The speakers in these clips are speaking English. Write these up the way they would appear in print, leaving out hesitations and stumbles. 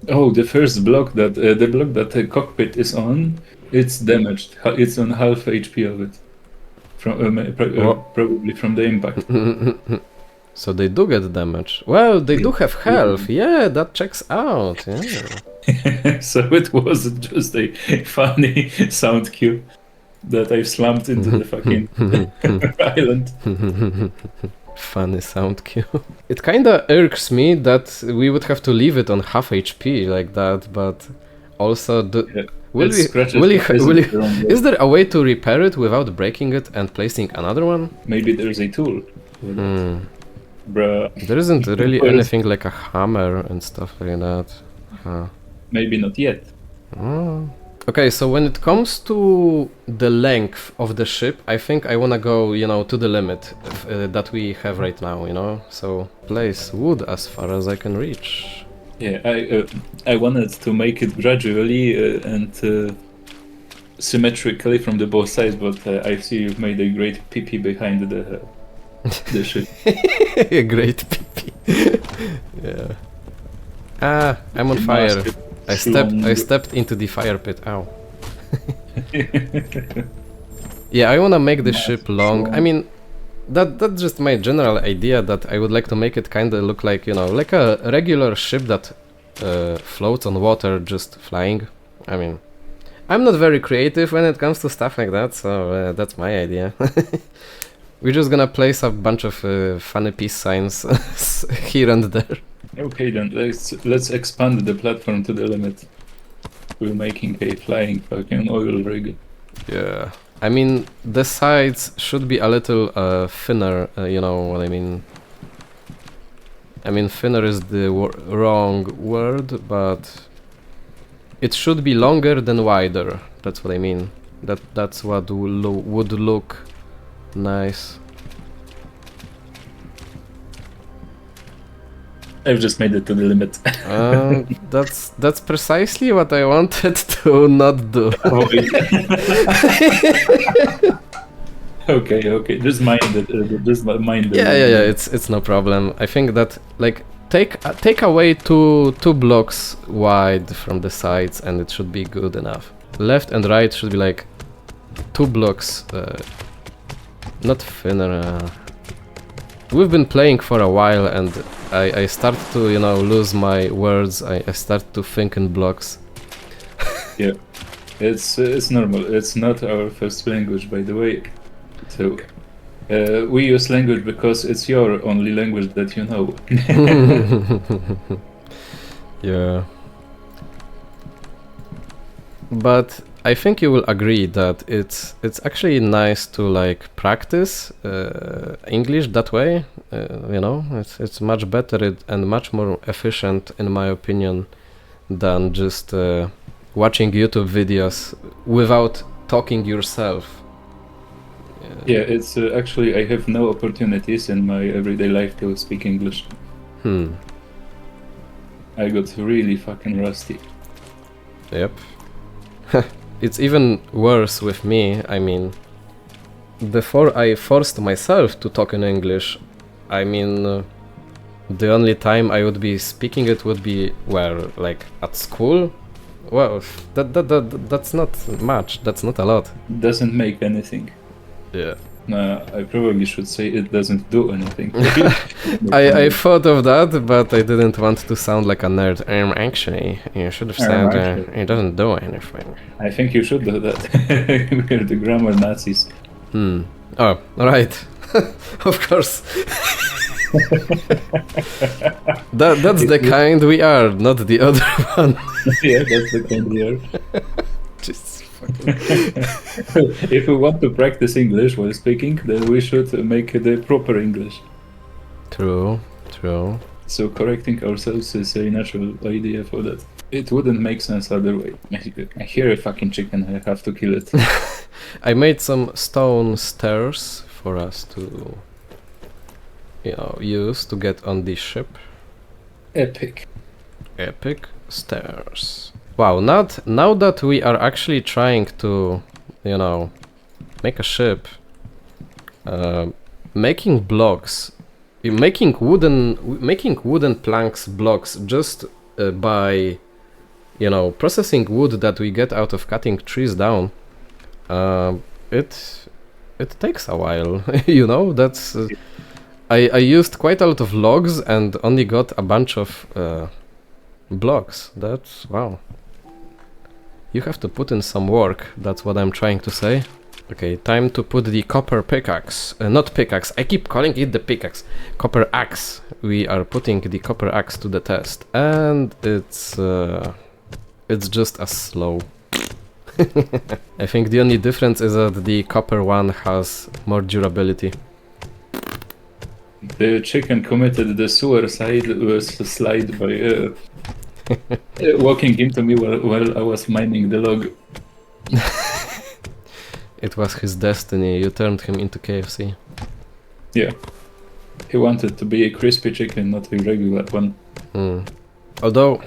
Oh, the block that the cockpit is on, it's damaged. It's on half HP of it, from probably from the impact. So they do get damage. Well, they do have health. Yeah, that checks out. Yeah. So it wasn't just a funny sound cue that I slammed into the fucking island. Funny sound cue. It kinda irks me that we would have to leave it on half HP like that, but also Yeah, will it we, scratches will the you, physics will you, the wrong way. is there a way to repair it without breaking it and placing another one? Maybe there's a tool for that. Bruh. There isn't really Well, anything like a hammer and stuff like that. Huh. maybe not yet. Oh. Okay, so when it comes to the length of the ship, I think I wanna go, to the limit that we have right now, So place wood as far as I can reach. Yeah, I wanted to make it gradually and symmetrically from the both sides, but I see you've made a great PP behind the ship. Great PP. Yeah. Ah, I'm on fire. I stepped into the fire pit. Ow. Yeah, I wanna make the ship long. I mean, that's just my general idea that I would like to make it kinda look like, like a regular ship that floats on water, just flying. I mean, I'm not very creative when it comes to stuff like that, so that's my idea. We're just gonna place a bunch of funny peace signs here and there. Okay, then let's expand the platform to the limit. We're making a flying fucking oil rig. Yeah. I mean, the sides should be a little thinner, you know what I mean. I mean, thinner is the wrong word, but it should be longer than wider. That's what I mean. That's what would look nice. I've just made it to the limit. That's precisely what I wanted to not do. Okay. Just mind it. Just mind it. Yeah. It's no problem. I think that like take away two blocks wide from the sides, and it should be good enough. Left and right should be like 2 blocks, not thinner. We've been playing for a while, and I start to lose my words. I start to think in blocks. Yeah, it's normal. It's not our first language, by the way. So we use language because it's your only language that you know. Yeah. But I think you will agree that it's actually nice to like practice English that way. It's much better and much more efficient, in my opinion, than just watching YouTube videos without talking yourself. Yeah, it's actually I have no opportunities in my everyday life to speak English. I got really fucking rusty. Yep. It's even worse with me. I mean, before I forced myself to talk in English, I mean, the only time I would be speaking it would be where, like, at school. Well, that's not much. That's not a lot. Doesn't make anything. Yeah. I probably should say it doesn't do anything. I thought of that, but I didn't want to sound like a nerd. Actually, you should have said it doesn't do anything. I think you should do that. We're the grammar Nazis. Oh, right. Of course. That's the kind we are, not the other one. Yeah, that's the kind we are. Just If we want to practice English while speaking, then we should make the proper English. True. So correcting ourselves is a natural idea for that. It wouldn't make sense other way. I hear a fucking chicken, I have to kill it. I made some stone stairs for us to use to get on this ship. Epic Stairs. Wow, now that we are actually trying to, make a ship, making blocks, making wooden planks blocks just by you know, processing wood that we get out of cutting trees down, it takes a while. You know, that's I used quite a lot of logs and only got a bunch of blocks. That's wow. You have to put in some work. That's what I'm trying to say. Okay, time to put the copper pickaxe. Not pickaxe. I keep calling it the pickaxe. Copper axe. We are putting the copper axe to the test, and it's just as slow. I think the only difference is that the copper one has more durability. The chicken committed the slide by walking into me while I was mining the log. It was his destiny. You turned him into KFC. Yeah. He wanted to be a crispy chicken, not a regular one. Although,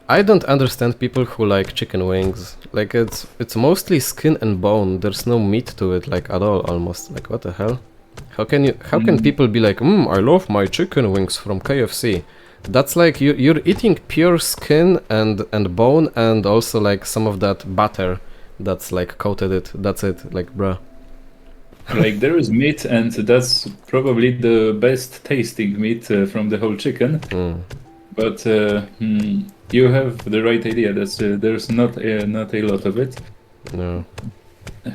I don't understand people who like chicken wings. Like it's mostly skin and bone. There's no meat to it, like at all, almost. Like what the hell? How can people be like, I love my chicken wings from KFC? That's like you're eating pure skin and bone and also like some of that butter that's like coated it. That's it. Like bruh. Like there is meat, and that's probably the best tasting meat from the whole chicken. But you have the right idea. That's there's not a lot of it. No.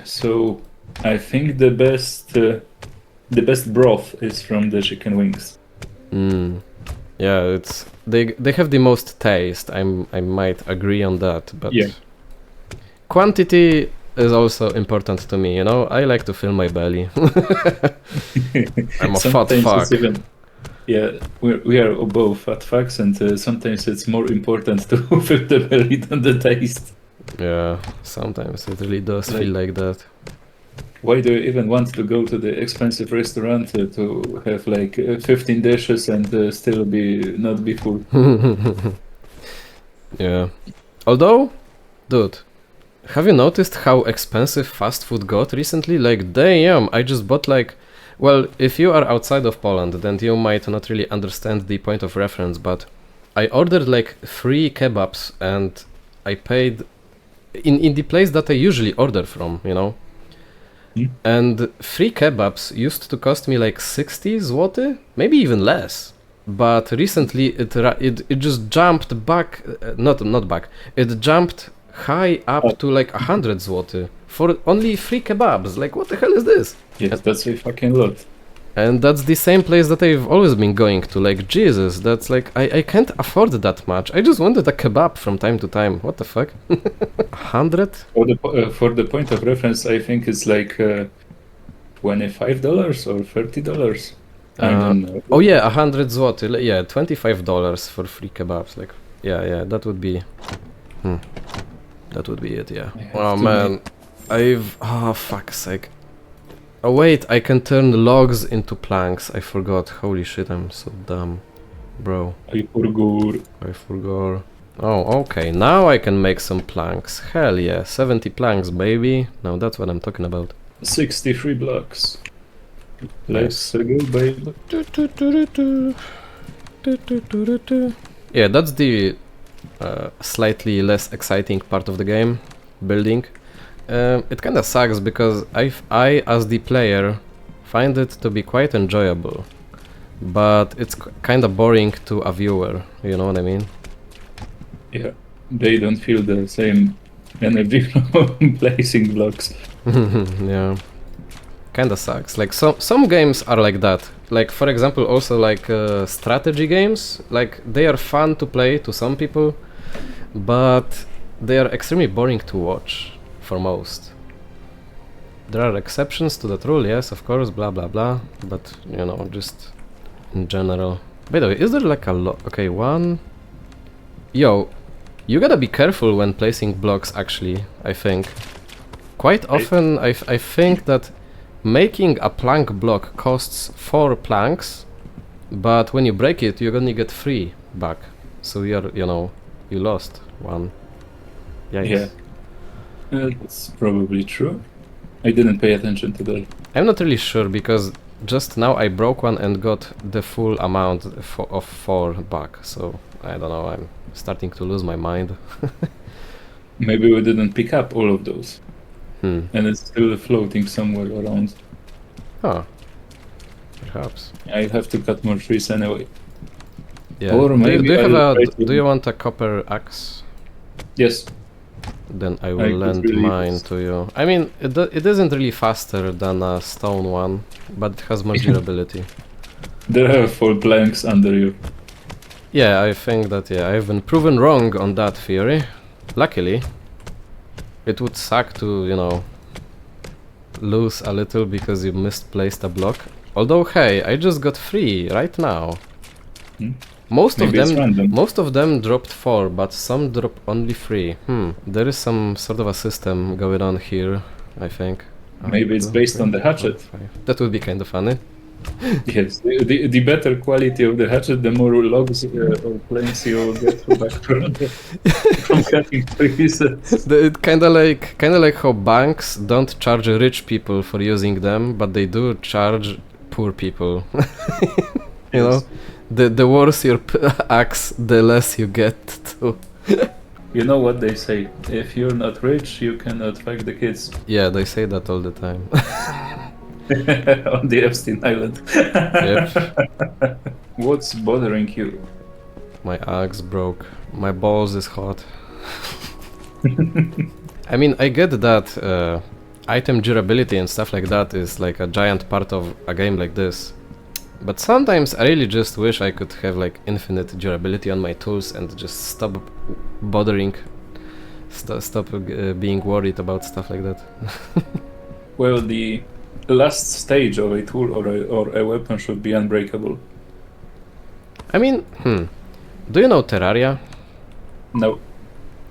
So I think the best broth is from the chicken wings. Yeah, it's they have the most taste. I might agree on that, but yeah. Quantity is also important to me, you know? I like to fill my belly. I'm a fat fuck. Yeah, we are both fat fucks, and sometimes it's more important to fill the belly than the taste. Yeah, sometimes it really does feel like that. Why do you even want to go to the expensive restaurant to have like 15 dishes and still not be full? Yeah. Although, dude, have you noticed how expensive fast food got recently? Like, damn, I just bought like... Well, if you are outside of Poland, then you might not really understand the point of reference, but I ordered like 3 kebabs and I paid in the place that I usually order from, you know? And 3 kebabs used to cost me like 60 zloty, maybe even less. But recently it just jumped back, not back, it jumped high up to like 100 zloty for only 3 kebabs. Like what the hell is this? Yes, that's a fucking lot. And that's the same place that I've always been going to. Like Jesus, that's like I can't afford that much. I just wanted a kebab from time to time. What the fuck? 100? For the point of reference, I think it's like $25 or $30. I don't know. Oh yeah, 100 zloty. Yeah, $25 for 3 kebabs. Like yeah, that would be. That would be it. Yeah. Oh man, fuck's sake. Oh wait, I can turn logs into planks. I forgot. Holy shit, I'm so dumb. Bro. I forgot. Oh, okay. Now I can make some planks. Hell yeah. 70 planks, baby. Now that's what I'm talking about. 63 blocks. Nice. Let's go, baby. Yeah, that's the slightly less exciting part of the game. Building. It kinda sucks because I, as the player, find it to be quite enjoyable, but it's kinda boring to a viewer, you know what I mean? Yeah, they don't feel the same energy from placing blocks. Yeah, kinda sucks. Like some games are like that. Like for example, also like strategy games. Like they are fun to play to some people, but they are extremely boring to watch. For most. There are exceptions to that rule, yes, of course, blah blah blah, but you know, just in general. By the way, is there like a lot? Okay, one. Yo, you gotta be careful when placing blocks, actually, I think. Quite often, I think that making a plank block costs 4 planks, but when you break it, you're gonna get 3 back. So you lost 1. Yikes. Yeah. That's probably true. I didn't pay attention to that. I'm not really sure because just now I broke one and got the full amount of 4 back, so I don't know, I'm starting to lose my mind. Maybe we didn't pick up all of those, Hmm. and it's still floating somewhere around. Huh. Perhaps. I have to cut more trees anyway. Yeah. Or Do maybe you have I'll a? try to- Do you want a copper axe? Yes, Then I I will could lend really mine use- to you. I mean, it isn't really faster than a stone one, but it has more durability. there are 4 planks under you. Yeah, I think that, yeah, I've been proven wrong on that theory. Luckily. It would suck to, you know, lose a little because you misplaced a block. Although, hey, I just got 3 right now. Hmm. Most Maybe it's of them, random. most of them dropped 4, but some drop only 3. There is some sort of a system going on here, I think. Maybe it's based on the hatchet. 5. That would be kind of funny. Yes, the better quality of the hatchet, the more logs or planks you get back from cutting trees. It kind of like how banks don't charge rich people for using them, but they do charge poor people. You know, the worse your axe, the less you get to. You know what they say? If you're not rich, you cannot fuck the kids Yeah, they say that all the time. on the Epstein Island. Yep. What's bothering you? My axe broke. My balls is hot. I mean, I get that item durability and stuff like that is like a giant part of a game like this. But sometimes I really just wish I could have like infinite durability on my tools and just stop bothering, stop being worried about stuff like that. Well, the last stage of a tool or a weapon should be unbreakable. I mean, do you know Terraria? No.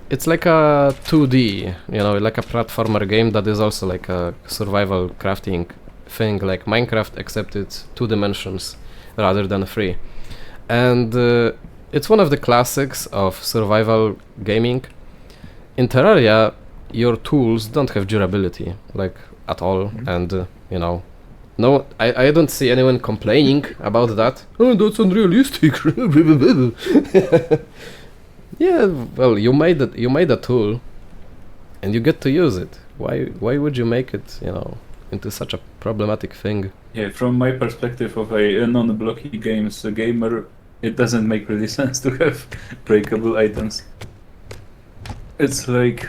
It's like a 2D, you know, like a platformer game that is also like a survival crafting thing, like Minecraft, except it's 2 dimensions rather than 3. And it's one of the classics of survival gaming. In Terraria, your tools don't have durability, like at all, and you know, no, I don't see anyone complaining about that. Oh, that's unrealistic. Yeah, well, you made a tool, and you get to use it. Why would you make it, you know, into such a problematic thing? Yeah, from my perspective of a non-blocky games gamer, it doesn't make really sense to have breakable items. It's like,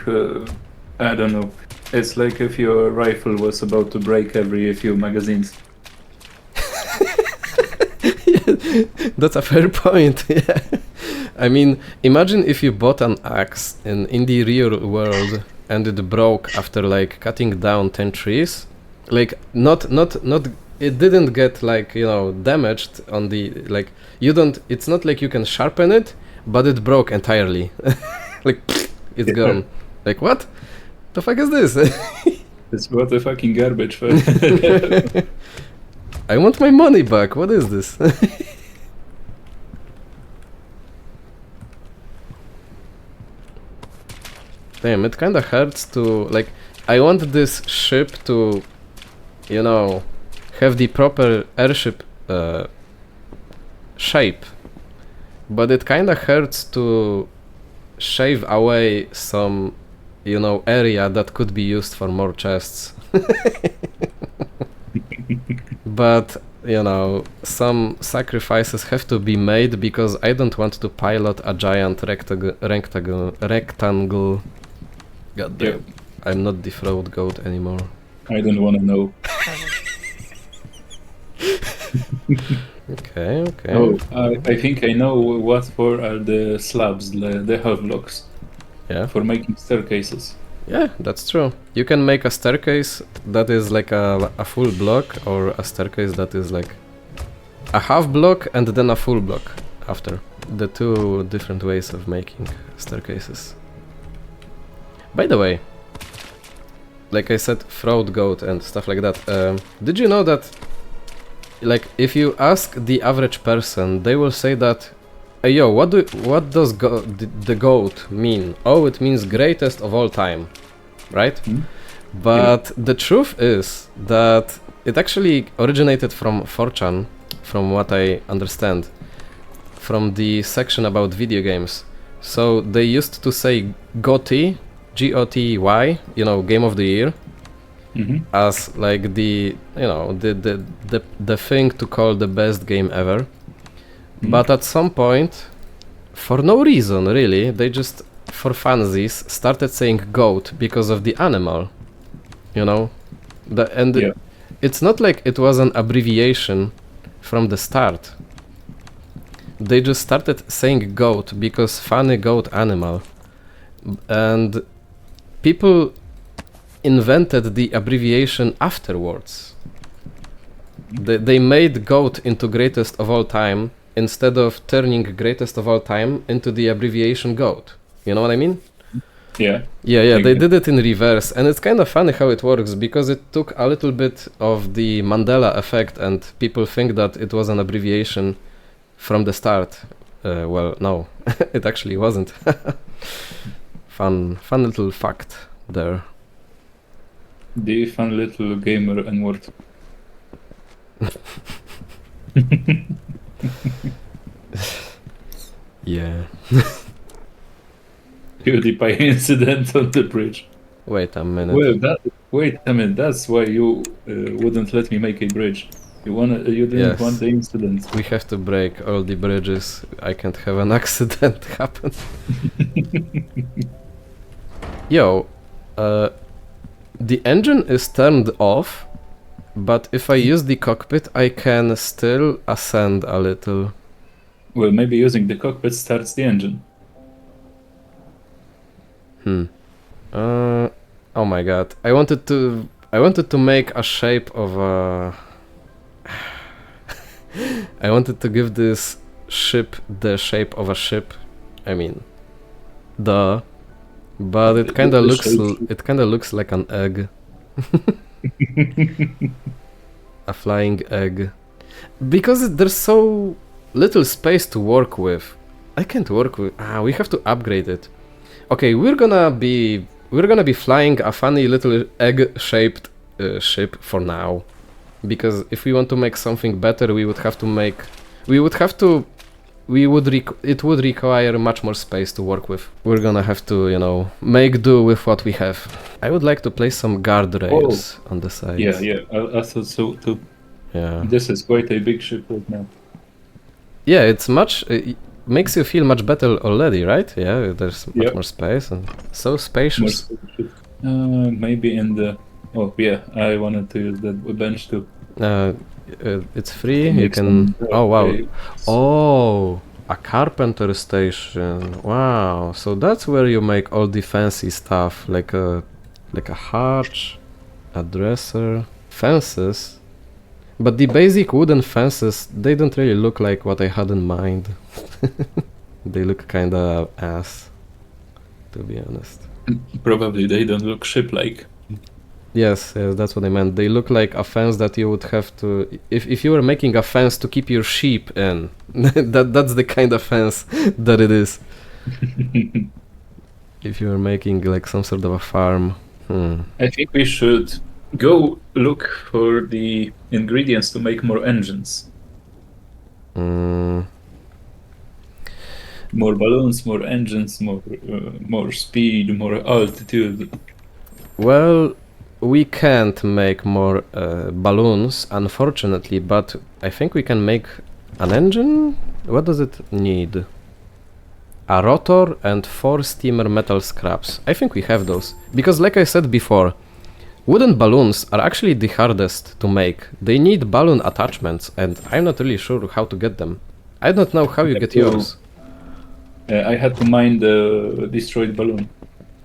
I don't know, it's like if your rifle was about to break every few magazines. That's a fair point, yeah. I mean, imagine if you bought an axe in the real world and it broke after like cutting down 10 trees. Like, not it didn't get like, you know, damaged on the, like, it's not like you can sharpen it, but it broke entirely. Like, it's gone. Like, what? The fuck is this? It's what a fucking garbage for. I want my money back. What is this? Damn, it kinda hurts to, like, I want this ship to, you know, have the proper airship shape, but it kinda hurts to shave away some, you know, area that could be used for more chests. But, you know, some sacrifices have to be made because I don't want to pilot a giant rectangle. God damn. Yep. I'm not the throat goat anymore. I don't want to know. Okay. Oh, I think I know what for are the slabs, the half blocks, Yeah. for making staircases. Yeah, that's true. You can make a staircase that is like a full block, or a staircase that is like a half block and then a full block after. The 2 different ways of making staircases. By the way, like I said, throat goat and stuff like that. Did you know that, like, if you ask the average person, they will say that, hey, yo, what does the goat mean? Oh, it means greatest of all time, right? But the truth is that it actually originated from 4chan, from what I understand. from the section about video games. So they used to say GOTY, G-O-T-Y, you know, Game of the Year, as like the, you know, the thing to call the best game ever. But at some point, for no reason really, they just, for funsies, started saying goat because of the animal, you know? It's not like it was an abbreviation from the start. They just started saying goat because funny goat animal. And people invented the abbreviation afterwards. They made GOAT into greatest of all time instead of turning greatest of all time into the abbreviation GOAT. You know what I mean? Yeah. Yeah, they did it in reverse, and it's kind of funny how it works because it took a little bit of the Mandela effect and people think that it was an abbreviation from the start. Well, no, it actually wasn't. Fun little fact there. The fun little gamer N-word. Yeah. PewDiePie incident on the bridge. Wait a minute. Well, wait a minute. That's why you wouldn't let me make a bridge. You didn't want the incident. We have to break all the bridges. I can't have an accident happen. Yo, the engine is turned off, but if I use the cockpit, I can still ascend a little. Well, maybe using the cockpit starts the engine. Oh my god! I wanted to make a shape of a. I wanted to give this ship the shape of a ship. I mean, duh. But it kind of looks like an egg. A flying egg. Because there's so little space to work with. I can't work with. We have to upgrade it. Okay, we're gonna be flying a funny little egg-shaped ship for now. Because if we want to make something better, it would require much more space to work with. We're gonna have to, you know, make do with what we have. I would like to place some guardrails on the sides. Yeah, I thought so too. Yeah. This is quite a big ship right now. Yeah, it's much. It makes you feel much better already, right? Yeah, there's much more space and so spacious. Maybe in the. Oh yeah, I wanted to use that bench too. It's free. You can. Oh wow. Oh, a carpenter station. Wow. So that's where you make all the fancy stuff, like a hatch, a dresser, fences. But the basic wooden fences, they don't really look like what I had in mind. They look kinda ass, to be honest. Probably they don't look ship-like. Yes, that's what I meant. They look like a fence that you would have to... If you were making a fence to keep your sheep in, that's the kind of fence that it is. If you were making like some sort of a farm. I think we should go look for the ingredients to make more engines. More balloons, more engines, more speed, more altitude. Well, we can't make more balloons, unfortunately, but I think we can make an engine? What does it need? A rotor and 4 steamer metal scraps. I think we have those. Because like I said before, wooden balloons are actually the hardest to make. They need balloon attachments, and I'm not really sure how to get them. I don't know how you get yours. I had to mine the destroyed balloon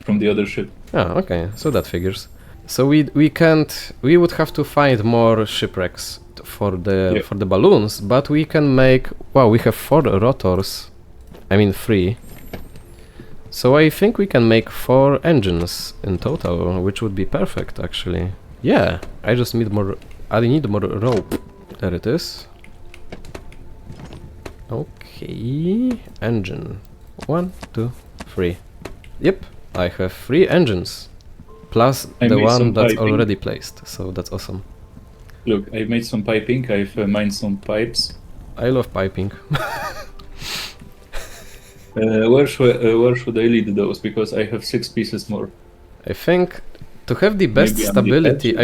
from the other ship. Ah, okay, so that figures. So we would have to find more shipwrecks for the balloons, but we can make, wow, we have 4 rotors. I mean 3. So I think we can make 4 engines in total, which would be perfect actually. Yeah, I just need more, I need more rope. There it is. Okay, engine. 1, 2, 3. Yep, I have 3 engines. Plus the one that's already placed, so that's awesome. Look, I made some piping, I've mined some pipes. I love piping. Where should I lead those? Because I have 6 pieces more. I think to have the best Maybe on the stability, edges?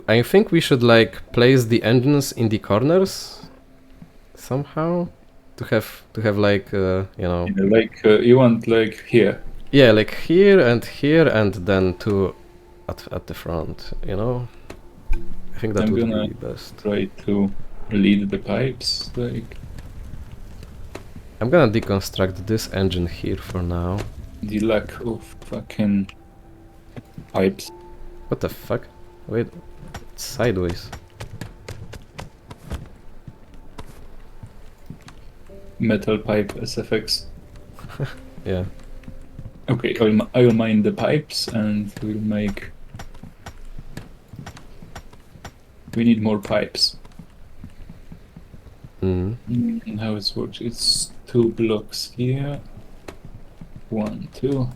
I think we should like place the engines in the corners somehow to have like you know, Yeah, like you want like here. yeah, like here, and then two at the front, you know. I think that I'm would gonna be best. try to lead the pipes. Like I'm gonna deconstruct this engine here for now. the lack of fucking pipes. What the fuck? Wait, it's sideways. Metal pipe SFX. Yeah. Okay, I'll mine the pipes and we'll make. We need more pipes. Mm. How it works? It's 2 blocks here. 1, 2.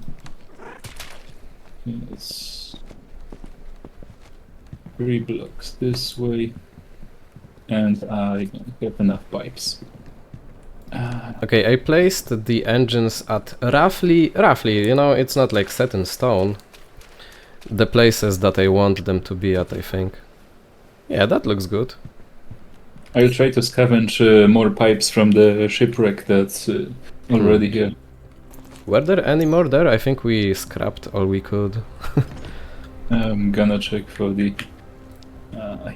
It's 3 blocks this way, and I have enough pipes. Okay, I placed the engines at roughly, you know, it's not like set in stone. The places that I want them to be at, I think. Yeah, that looks good. I'll try to scavenge more pipes from the shipwreck that's already here. Were there any more there? I think we scrapped all we could. I'm gonna check for the.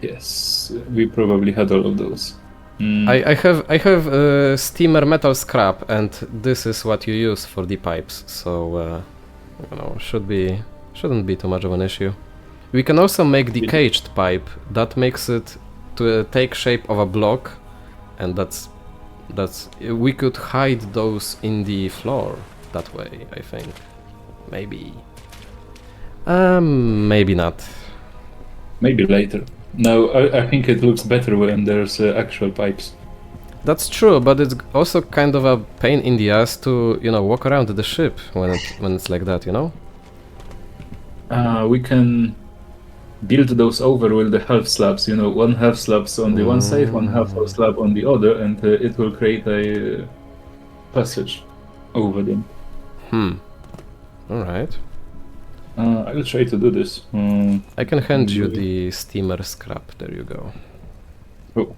Yes, we probably had all of those. I have steamer metal scrap, and this is what you use for the pipes. So you know, shouldn't be too much of an issue. We can also make the caged pipe. That makes it to take shape of a block, and that's we could hide those in the floor that way. I think maybe maybe not. Maybe later. No, I think it looks better when there's actual pipes. That's true, but it's also kind of a pain in the ass to, you know, walk around the ship when it's like that, you know? We can build those over with the half slabs, you know, 1 half slabs on the one side, 1 half slab on the other, and it will create a passage over them. Alright. I will try to do this. I can hand you the steamer scrap, there you go. Oh,